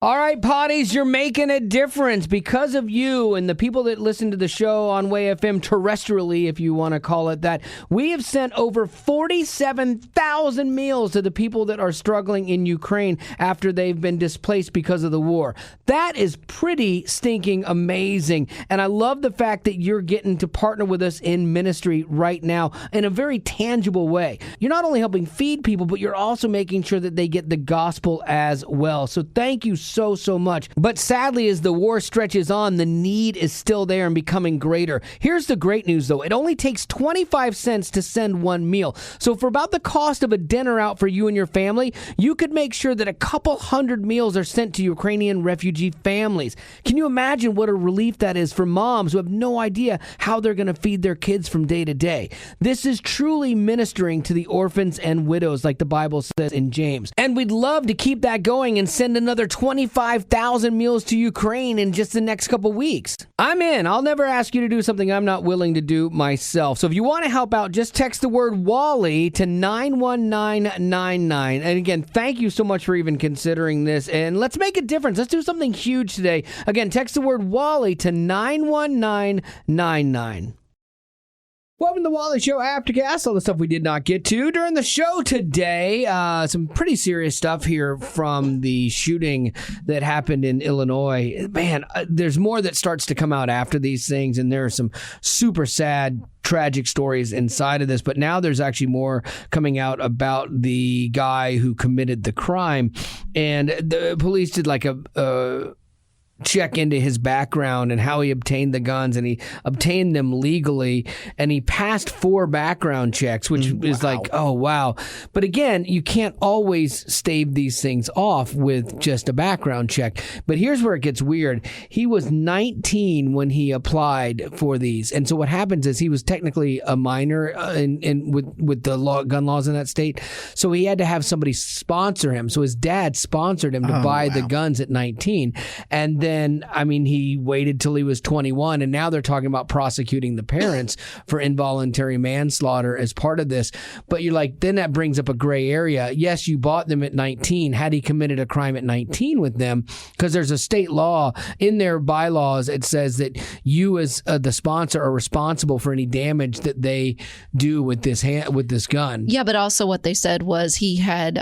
All right, potties, you're making a difference because of you and the people that listen to the show on WayFM terrestrially, if you want to call it that. We have sent over 47,000 meals to the people that are struggling in Ukraine after they've been displaced because of the war. That is pretty stinking amazing. And I love the fact that you're getting to partner with us in ministry right now in a very tangible way. You're not only helping feed people, but you're also making sure that they get the gospel as well. So thank you so much. But sadly, as the war stretches on, the need is still there and becoming greater. Here's the great news, though. It only takes 25 cents to send one meal. So for about the cost of a dinner out for you and your family, you could make sure that a couple hundred meals are sent to Ukrainian refugee families. Can you imagine what a relief that is for moms who have no idea how they're going to feed their kids from day to day? This is truly ministering to the orphans and widows, like the Bible says in James. And we'd love to keep that going and send another 25,000 meals to Ukraine in just the next couple weeks. I'm in. I'll never ask you to do something I'm not willing to do myself. So if you want to help out, just text the word Wally to 91999. And again, thank you so much for even considering this. And let's make a difference. Let's do something huge today. Again, text the word Wally to 91999. Welcome to the Wally Show Aftercast, all the stuff we did not get to during the show today. Some pretty serious stuff here from the shooting that happened in Illinois. Man, there's more that starts to come out after these things, and there are some super sad, tragic stories inside of this. But now there's actually more coming out about the guy who committed the crime. And the police did like a check into his background and how he obtained the guns, and he obtained them legally, and he passed 4 background checks, which is like, oh, wow. But again, you can't always stave these things off with just a background check. But here's where it gets weird. He was 19 when he applied for these. And so what happens is he was technically a minor with the gun laws in that state. So he had to have somebody sponsor him. So his dad sponsored him to buy the guns at 19. And then, I mean, he waited till he was 21, and now they're talking about prosecuting the parents for involuntary manslaughter as part of this. But you're like, then that brings up a gray area. Yes, you bought them at 19. Had he committed a crime at 19 with them? Because there's a state law in their bylaws. It says that you as the sponsor are responsible for any damage that they do with this gun. Yeah, but also what they said was he had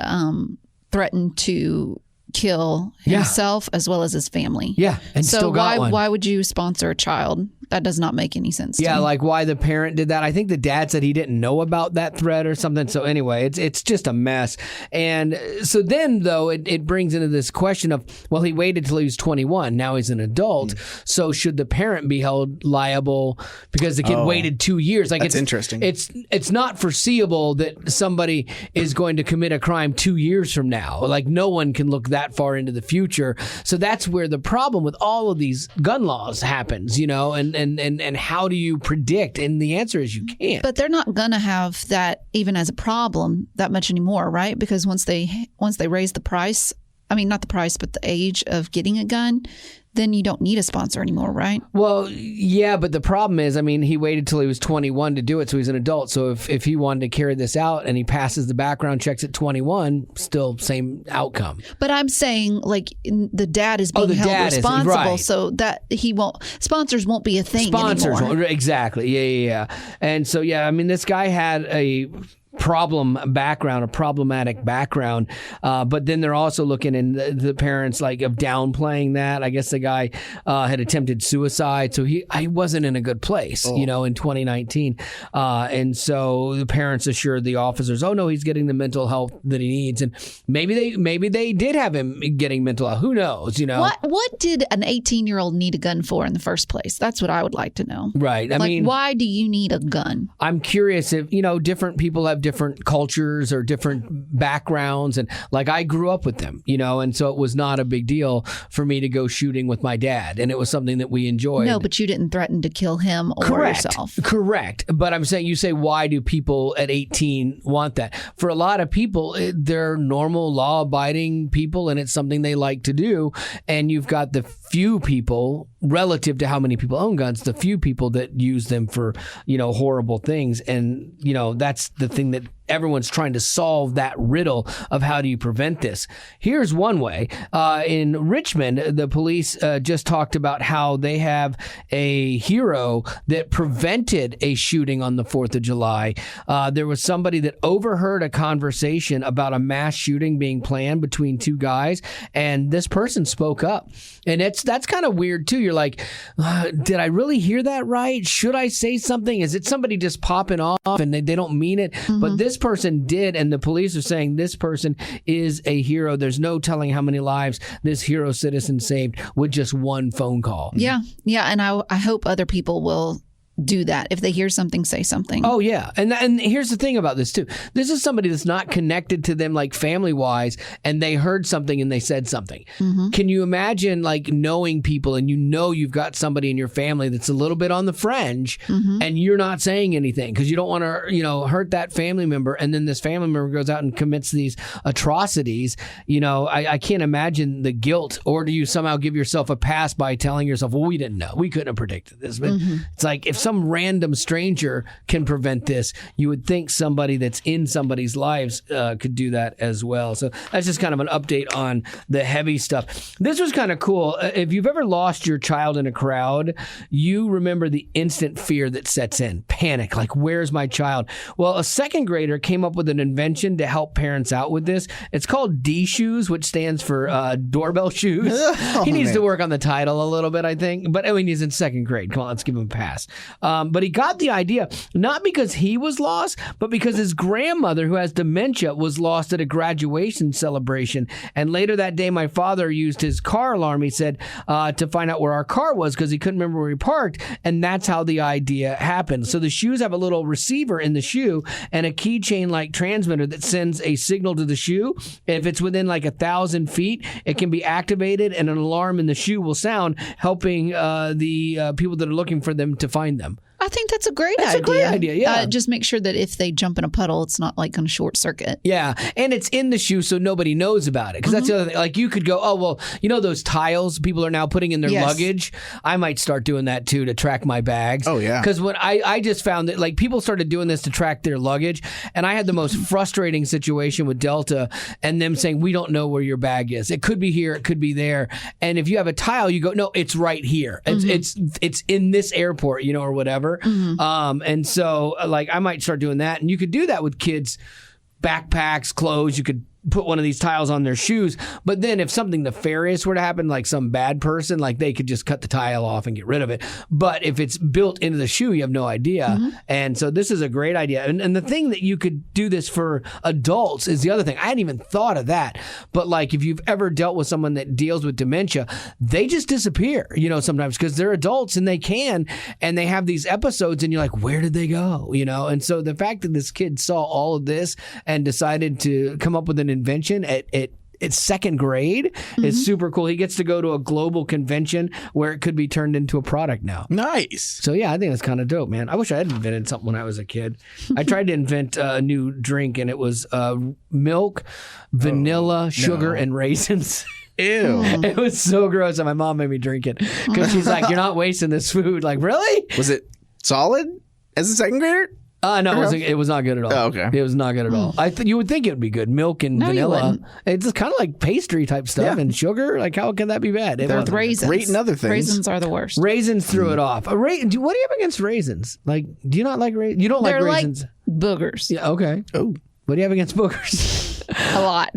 threatened to kill himself as well as his family. Yeah, and so still got one. Why would you sponsor a child? That does not make any sense to me. Like why the parent did that. I think the dad said he didn't know about that threat or something. So anyway, it's just a mess. And so then, though, it brings into this question of, well, he waited till he was 21. Now he's an adult. So should the parent be held liable because the kid waited 2 years? Like, that's interesting. It's not foreseeable that somebody is going to commit a crime 2 years from now. Like, no one can look that far into the future. So that's where the problem with all of these gun laws happens, and how do you predict? And the answer is you can't. But they're not going to have that even as a problem that much anymore, right? Because once they raise the price, I mean, not the price, but the age of getting a gun, then you don't need a sponsor anymore, right? Well, yeah, but the problem is, I mean, he waited till he was 21 to do it, so he's an adult. So if he wanted to carry this out and he passes the background checks at 21, still same outcome. But I'm saying, like, the dad is being held responsible, right, so that sponsors won't be a thing anymore. Exactly, yeah. And so, yeah, I mean, this guy had a problematic background, but then they're also looking in the parents like of downplaying that. I guess the guy had attempted suicide, so he wasn't in a good place, in 2019, and so the parents assured the officers, oh no, he's getting the mental health that he needs, and maybe they did have him getting mental health. Who knows? What did an 18-year-old need a gun for in the first place? That's what I would like to know. Right. I mean, why do you need a gun? I'm curious if different people have different cultures or different backgrounds, and like I grew up with them, and so it was not a big deal for me to go shooting with my dad, and it was something that we enjoyed. No, but you didn't threaten to kill him or yourself. Correct. But I'm saying, you say, why do people at 18 want that? For a lot of people, they're normal, law-abiding people, and it's something they like to do. And you've got the few people, relative to how many people own guns, the few people that use them for, horrible things. And, that's the thing that everyone's trying to solve that riddle of how do you prevent this. Here's one way. In Richmond, the police just talked about how they have a hero that prevented a shooting on the 4th of July. There was somebody that overheard a conversation about a mass shooting being planned between two guys, and this person spoke up. And that's kind of weird, too. You're like, did I really hear that right? Should I say something? Is it somebody just popping off and they don't mean it? But this person did, and the police are saying this person is a hero. There's no telling how many lives this hero citizen saved with just one phone call. Yeah. And I hope other people will do that. If they hear something, say something. Oh, yeah. And here's the thing about this, too. This is somebody that's not connected to them, like, family-wise, and they heard something and they said something. Can you imagine, like, knowing people and you've got somebody in your family that's a little bit on the fringe and you're not saying anything because you don't want to, hurt that family member, and then this family member goes out and commits these atrocities. I can't imagine the guilt. Or do you somehow give yourself a pass by telling yourself, well, we didn't know. We couldn't have predicted this. But it's like, if some random stranger can prevent this, you would think somebody that's in somebody's lives could do that as well. So that's just kind of an update on the heavy stuff. This was kind of cool. If you've ever lost your child in a crowd, you remember the instant fear that sets in. Panic, like, where's my child? Well, a second grader came up with an invention to help parents out with this. It's called DShoes, which stands for doorbell shoes. He needs to work on the title a little bit, I think. But he's in second grade. Come on, let's give him a pass. But he got the idea, not because he was lost, but because his grandmother, who has dementia, was lost at a graduation celebration. And later that day, my father used his car alarm, he said, to find out where our car was because he couldn't remember where he parked. And that's how the idea happened. So the shoes have a little receiver in the shoe and a keychain-like transmitter that sends a signal to the shoe. If it's within like 1,000 feet, it can be activated and an alarm in the shoe will sound, helping the people that are looking for them to find them. I think that's a great idea. That's a great idea, yeah. Just make sure that if they jump in a puddle, it's not like going to short circuit. Yeah, and it's in the shoe so nobody knows about it. Because that's the other thing. Like, you could go, oh, well, those tiles people are now putting in their luggage? I might start doing that, too, to track my bags. Oh, yeah. Because when I just found that, like, people started doing this to track their luggage, and I had the most frustrating situation with Delta and them saying, we don't know where your bag is. It could be here, it could be there. And if you have a tile, you go, no, it's right here. It's in this airport, or whatever. And so, like, I might start doing that. And you could do that with kids' backpacks, clothes. You could put one of these tiles on their shoes. But then if something nefarious were to happen, like some bad person, like, they could just cut the tile off and get rid of it. But if it's built into the shoe, you have no idea. And so this is a great idea. And the thing that you could do this for adults is the other thing. I hadn't even thought of that. But, like, if you've ever dealt with someone that deals with dementia, they just disappear, sometimes because they're adults and they have these episodes and you're like, where did they go? And so the fact that this kid saw all of this and decided to come up with an invention at second grade is super cool. He gets to go to a global convention where it could be turned into a product now. Nice. So, yeah, I think that's kind of dope, man. I wish I had invented something when I was a kid. I tried to invent a new drink, and it was milk, vanilla, sugar, and raisins. Ew. It was so gross, and my mom made me drink it because she's like, you're not wasting this food. Like, really? Was it solid as a second grader? No, it was not good at all. Oh, okay. It was not good at all. You would think it would be good. Milk and vanilla. It's kind of like pastry type stuff and sugar. Like, how can that be bad? They're raisins. Great and other things. Raisins are the worst. Raisins threw it off. What do you have against raisins? Like, do you not like raisins? You don't like raisins? Like boogers. Yeah, okay. Oh. What do you have against boogers? A lot.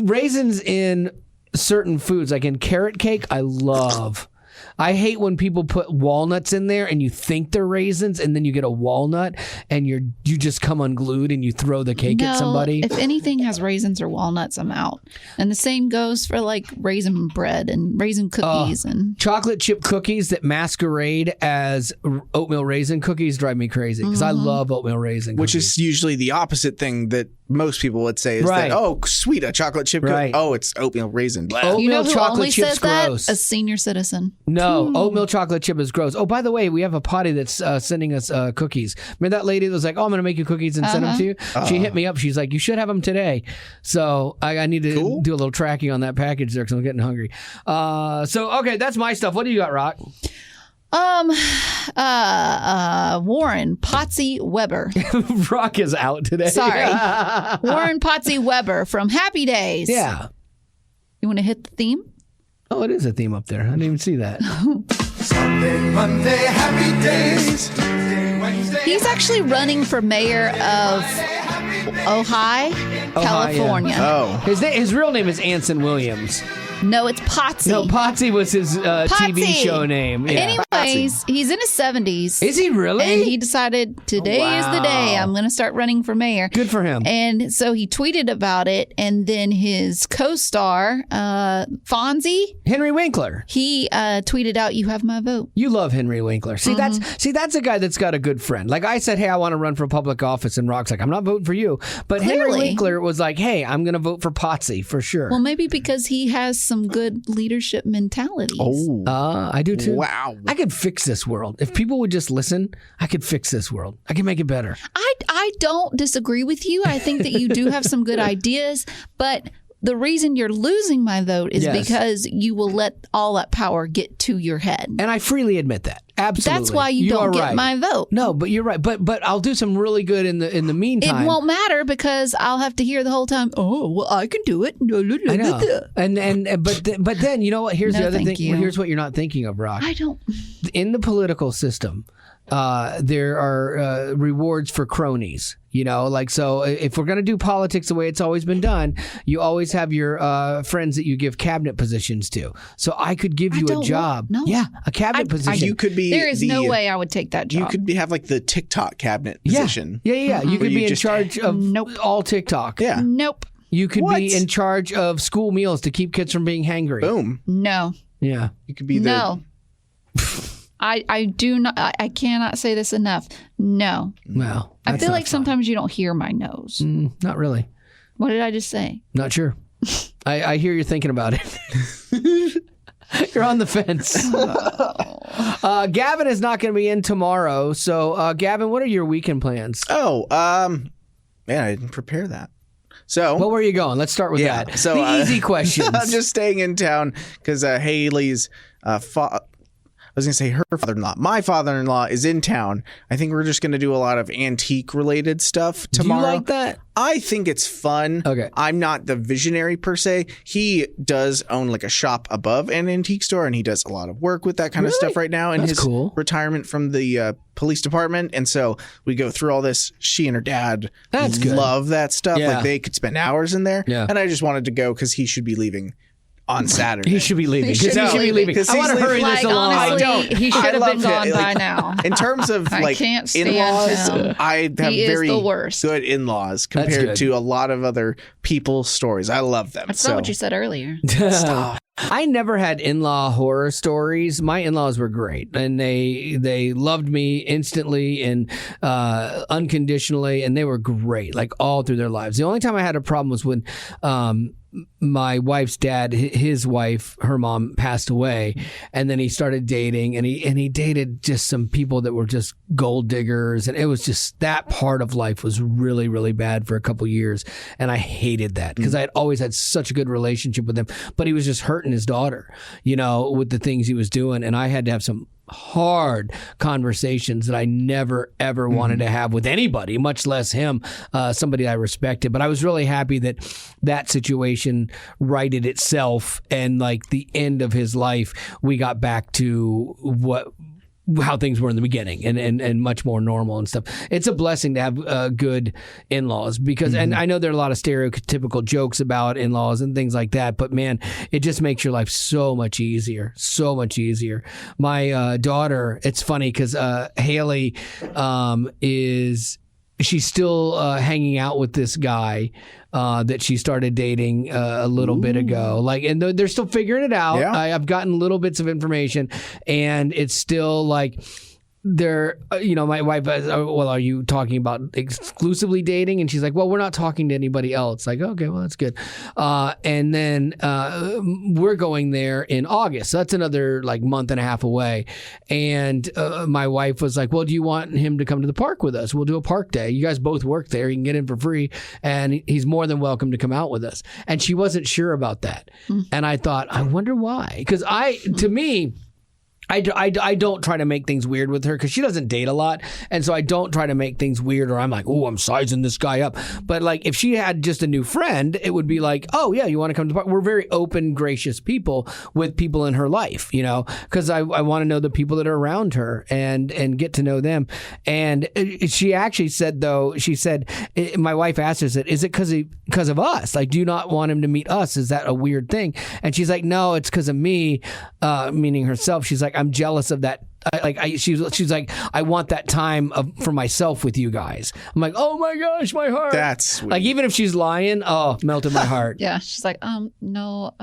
Raisins in certain foods, like in carrot cake, I love. I hate when people put walnuts in there and you think they're raisins and then you get a walnut and you just come unglued and you throw the cake at somebody. If anything has raisins or walnuts, I'm out. And the same goes for like raisin bread and raisin cookies and chocolate chip cookies that masquerade as oatmeal raisin cookies drive me crazy because I love oatmeal raisin cookies. Which is usually the opposite thing that most people would say is that, oh, sweet, a chocolate chip cookie. Oh, it's oatmeal raisin. Oatmeal you know who chocolate only chip's says that? gross. A senior citizen. No, oatmeal chocolate chip is gross. Oh, by the way, we have a potty that's sending us cookies. Remember that lady that was like, oh, I'm going to make you cookies and send them to you? She hit me up. She's like, you should have them today. So I need to do a little tracking on that package there because I'm getting hungry. Okay, that's my stuff. What do you got, Rock? Warren Potsy Weber. Rock is out today. Sorry. Warren Potsy Weber from Happy Days. Yeah. You want to hit the theme? Oh, it is a theme up there. I didn't even see that. Sunday, Monday, happy days. Tuesday, Wednesday. He's actually running for mayor of Ojai, California. Oh. His real name is Anson Williams. No, it's Potsy. No, Potsy was his TV Potsy. show name. Yeah. Anyways, he's in his 70s. Is he really? And he decided today is the day I'm going to start running for mayor. Good for him. And so he tweeted about it, and then his co-star Fonzie, Henry Winkler. he tweeted out, "You have my vote." You love Henry Winkler. See, that's a guy that's got a good friend. Like I said, hey, I want to run for public office, and Rock's like, I'm not voting for you. But Henry Clearly. Winkler was like, hey, I'm going to vote for Potsy for sure. Well, maybe because he has some good leadership mentalities. Oh. I do too. Wow. I could fix this world. If people would just listen, I could fix this world. I can make it better. I don't disagree with you. I think that you do have some good ideas, but the reason you're losing my vote is Yes. because you will let all that power get to your head. And I freely admit that. Absolutely. That's why you don't are get right. my vote. No, but you're right. But I'll do some really good in the meantime. It won't matter because I'll have to hear the whole time, "Oh, well, I can do it." I know. But then you know what? Here's No, the other thank thing. you. Here's what you're not thinking of, Rock. I don't. In the political system, there are rewards for cronies. You know, like, so if we're going to do politics the way it's always been done, you always have your friends that you give cabinet positions to. So I could give you a don't job. want- no. Yeah, a cabinet position. You could be. There is no way I would take that job. You could have like the TikTok cabinet Yeah. position. Yeah. You could you be in just- charge of Nope. all TikTok. Yeah. Nope. You could What? be in charge of school meals to keep kids from being hangry. Boom. No. Yeah. You could be the. No. I do not. I cannot say this enough. No. Well, I that's feel not like fun. sometimes you don't hear my nose. Not really. What did I just say? Not sure. I hear you're thinking about it. You're on the fence. Gavin is not going to be in tomorrow. So, Gavin, what are your weekend plans? Oh, man, I didn't prepare that. So, Well, where are you going? Let's start with yeah. that. So the easy questions. I'm just staying in town because Haley's I was going to say her father-in-law. My father-in-law is in town. I think we're just going to do a lot of antique-related stuff tomorrow. Do you like that? I think it's fun. Okay. I'm not the visionary per se. He does own like a shop above an antique store, and he does a lot of work with that kind of stuff right now in That's his cool. retirement from the police department. And so we go through all this. She and her dad That's good. love that stuff. Yeah. Like they could spend hours in there. Yeah. And I just wanted to go because he should be leaving on Saturday. He should be leaving. He should Because he be should be leaving. leaving. I want to 'Cause he's hurry this Like, along. honestly, he should I have love been gone him. by Like, now. In terms of I like can't stand in-laws, him. I have He is very the worst. good in-laws good. compared to a lot of other people's stories. I love them. That's so not what you said earlier. I never had in-law horror stories. My in-laws were great, and they loved me instantly and unconditionally, and they were great, like all through their lives. The only time I had a problem was when my wife's dad, his wife, her mom passed away, and then he started dating, and he dated just some people that were just gold diggers, and it was just that part of life was really, really bad for a couple years, and I hated that because I had always had such a good relationship with him, but he was just hurting his daughter, you know, with the things he was doing, and I had to have some hard conversations that I never ever wanted to have with anybody, much less him, somebody I respected. But I was really happy that that situation righted itself, and like the end of his life, we got back to how things were in the beginning and much more normal and stuff. It's a blessing to have good in-laws because, and I know there are a lot of stereotypical jokes about in-laws and things like that, but man, it just makes your life so much easier, so much easier. My daughter, it's funny because Haley she's still hanging out with this guy that she started dating a little bit ago. Like, and they're still figuring it out. Yeah. I've gotten little bits of information, and it's still like they're, my wife, well, are you talking about exclusively dating? And she's like, well, we're not talking to anybody else. Like, okay, well, that's good. And then we're going there in August. So that's another like month and a half away. And my wife was like, well, do you want him to come to the park with us? We'll do a park day. You guys both work there. You can get in for free. And he's more than welcome to come out with us. And she wasn't sure about that. And I thought, I wonder why. Because to me, I don't try to make things weird with her because she doesn't date a lot, and so I don't try to make things weird, or I'm like, oh, I'm sizing this guy up. But like, if she had just a new friend, it would be like, oh yeah, you want to come to the party? We're very open, gracious people with people in her life, because I want to know the people that are around her and get to know them. And she actually said, though, my wife asked her, said, is it because of us? Like, do you not want him to meet us? Is that a weird thing? And she's like, no, it's because of me, meaning herself. She's like, I'm jealous of that. She's like, I want that time for myself with you guys. I'm like, oh my gosh, my heart. That's sweet. Like, even if she's lying, melted my heart. Yeah, she's like, no,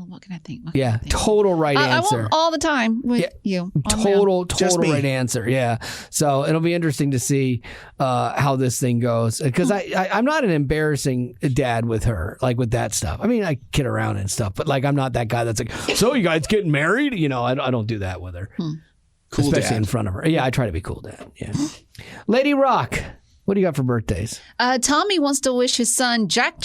what can I think? Total right answer. I won't all the time with you. Total right answer. Yeah. So it'll be interesting to see how this thing goes, because I'm not an embarrassing dad with her, like with that stuff. I mean, I kid around and stuff, but like, I'm not that guy that's like, so you guys getting married? I don't do that with her. Cool especially dad. In front of her. Yeah, I try to be cool dad. Yeah. Lady Rock, what do you got for birthdays? Tommy wants to wish his son Jack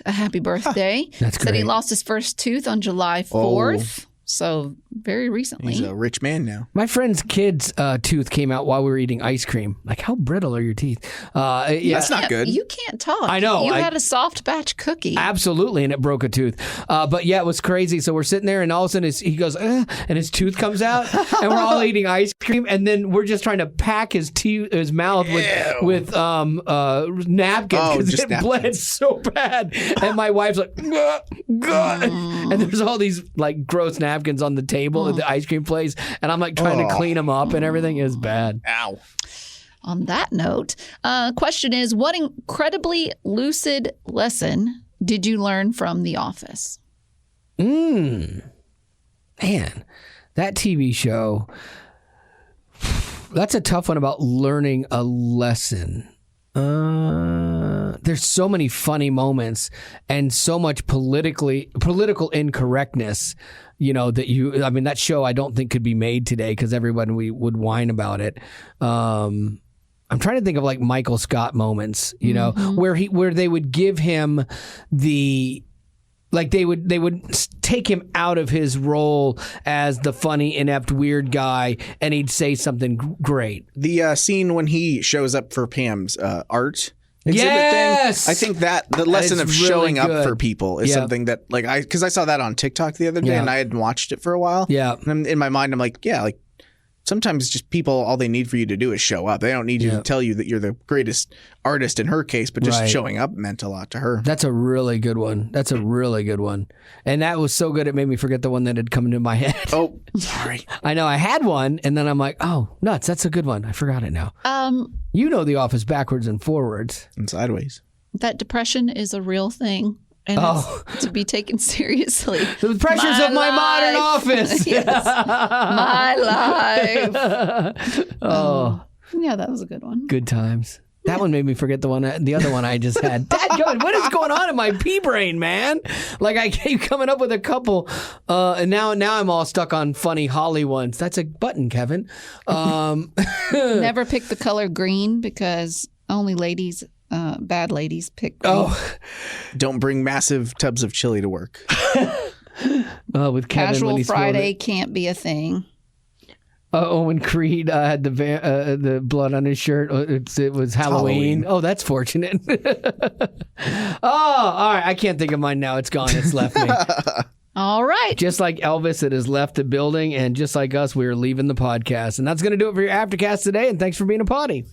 a happy birthday. That's Said he great. lost his first tooth on July 4th. So very recently. He's a rich man now. My friend's kid's tooth came out while we were eating ice cream. Like, how brittle are your teeth? Yeah. That's not good. You can't talk. I know. You had a soft batch cookie. Absolutely, and it broke a tooth. But yeah, it was crazy. So we're sitting there, and all of a sudden he goes, and his tooth comes out, and we're all eating ice cream, and then we're just trying to pack his mouth with napkins because just it bled so bad. And my wife's like, God. And there's all these like gross napkins on the table at the ice cream place, and I'm like trying to clean them up and everything. Is bad. Ow. On that note, question is, what incredibly lucid lesson did you learn from The Office? Man, that TV show, that's a tough one about learning a lesson. There's so many funny moments and so much political incorrectness, that show I don't think could be made today because everyone would whine about it. I'm trying to think of like Michael Scott moments, where they would give him they would take him out of his role as the funny, inept, weird guy, and he'd say something great. The scene when he shows up for Pam's art exhibit Yes! thing, I think that the lesson It's of really showing good. up for people is Yep. something that because I saw that on TikTok the other day Yeah. and I hadn't watched it for a while. Yeah. And in my mind, I'm like, sometimes just people, all they need for you to do is show up. They don't need you to tell you that you're the greatest artist in her case, but just Right. showing up meant a lot to her. That's a really good one. And that was so good it made me forget the one that had come into my head. Oh, sorry. I know I had one, and then I'm like, oh, nuts, that's a good one. I forgot it now. You know The Office backwards and forwards. And sideways. That depression is a real thing. And it's to be taken seriously. The pressures of my modern office. Yes. My life. Yeah, that was a good one. Good times. That one made me forget the other one I just had. Dadgummit, what is going on in my pea brain, man? Like, I keep coming up with a couple, and now I'm all stuck on funny Holly ones. That's a button, Kevin. Never pick the color green because only bad ladies pick green. Don't bring massive tubs of chili to work. With Kevin Casual when he spilled Friday it. can't be a thing. When Creed had the blood on his shirt, it was Halloween. Oh, that's fortunate. All right. I can't think of mine now. It's gone. It's left me. All right. Just like Elvis, it has left the building, and just like us, we are leaving the podcast. And that's going to do it for your Aftercast today, and thanks for being a potty.